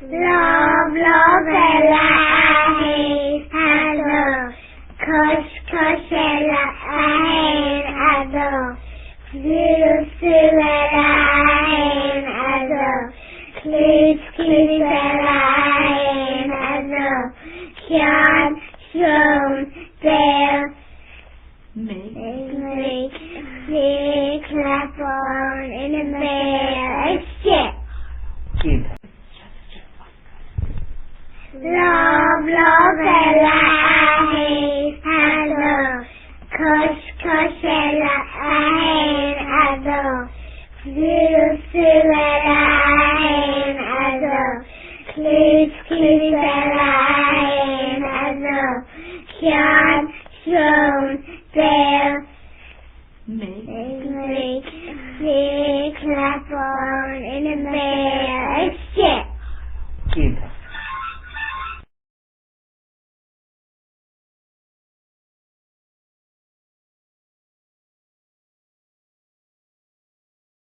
Love, love, hello. Kosh, kosh, hello. Feel, hello. Kiss, kiss, hello. Shine, show, tell. Make, clap on in the bell, shit. Keep. Love, love, hello. Kosh, kosh, hello. Feel, hello. Kiss, kiss, hello. Shine, show, tell. Make, clap on in the bell, shit. Keep.